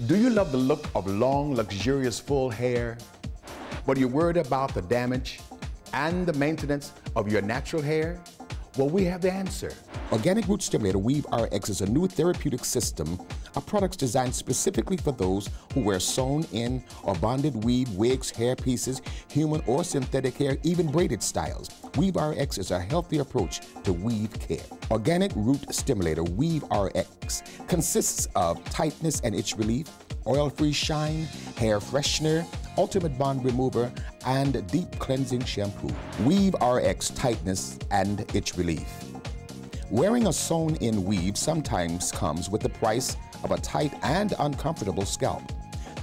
Do you love the look of long, luxurious, full hair, but you're worried about the damage and the maintenance of your natural hair? Well, we have the answer. Organic Root Stimulator Weave RX is a new therapeutic system of products designed specifically for those who wear sewn-in or bonded weave, wigs, hair pieces, human or synthetic hair, even braided styles. Weave RX is a healthy approach to weave care. Organic Root Stimulator Weave RX consists of tightness and itch relief, oil-free shine, hair freshener, ultimate bond remover, and deep cleansing shampoo. Weave RX tightness and itch relief. Wearing a sewn-in weave sometimes comes with the price of a tight and uncomfortable scalp.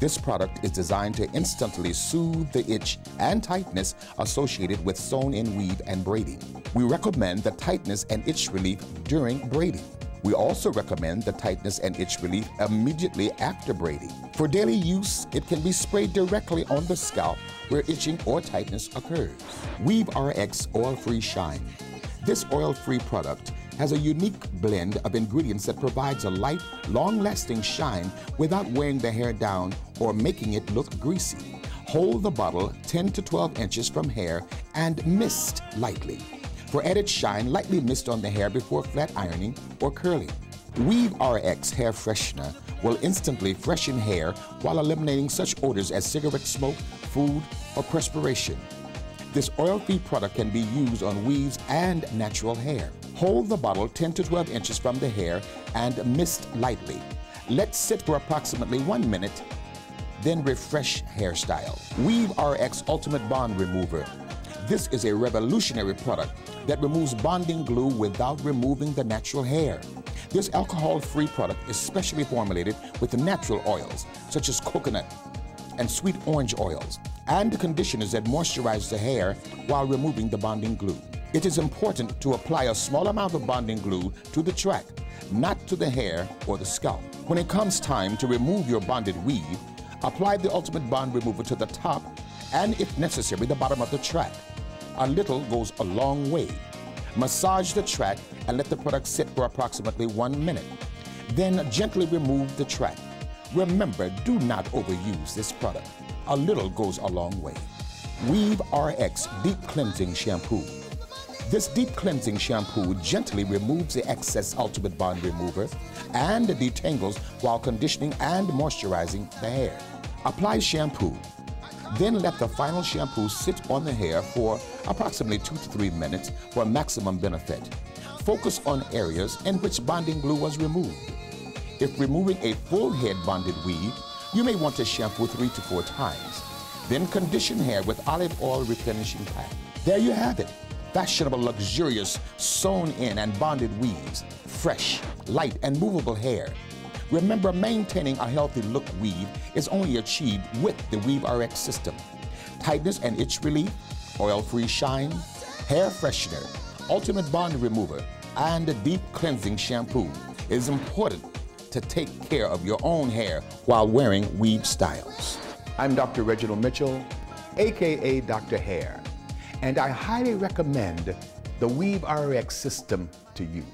This product is designed to instantly soothe the itch and tightness associated with sewn-in weave and braiding. We recommend the tightness and itch relief during braiding. We also recommend the tightness and itch relief immediately after braiding. For daily use, it can be sprayed directly on the scalp where itching or tightness occurs. Weave RX Oil-Free Shine. This oil-free product has a unique blend of ingredients that provides a light, long-lasting shine without wearing the hair down or making it look greasy. Hold the bottle 10 to 12 inches from hair and mist lightly. For added shine, lightly mist on the hair before flat ironing or curling. Weave RX Hair Freshener will instantly freshen hair while eliminating such odors as cigarette smoke, food, or perspiration. This oil-free product can be used on weaves and natural hair. Hold the bottle 10 to 12 inches from the hair and mist lightly. Let sit for approximately 1 minute, then refresh hairstyle. Weave RX Ultimate Bond Remover. This is a revolutionary product that removes bonding glue without removing the natural hair. This alcohol-free product is specially formulated with natural oils such as coconut and sweet orange oils and conditioners that moisturize the hair while removing the bonding glue. It is important to apply a small amount of bonding glue to the track, not to the hair or the scalp. When it comes time to remove your bonded weave, apply the Ultimate Bond Remover to the top and, if necessary, the bottom of the track. A little goes a long way. Massage the track and let the product sit for approximately 1 minute. Then gently remove the track. Remember, do not overuse this product. A little goes a long way. Weave RX Deep Cleansing Shampoo. This deep cleansing shampoo gently removes the excess Ultimate Bond Remover and detangles while conditioning and moisturizing the hair. Apply shampoo. Then let the final shampoo sit on the hair for approximately 2 to 3 minutes for maximum benefit. Focus on areas in which bonding glue was removed. If removing a full head bonded weave, you may want to shampoo 3 to 4 times. Then condition hair with olive oil replenishing pack. There you have it. Fashionable, luxurious, sewn-in and bonded weaves, fresh, light, and movable hair. Remember, maintaining a healthy look weave is only achieved with the Weave RX system. Tightness and itch relief, oil-free shine, hair freshener, ultimate bond remover, and a deep cleansing shampoo. It is important to take care of your own hair while wearing weave styles. I'm Dr. Reginald Mitchell, aka Dr. Hair, and I highly recommend the Weave RX system to you.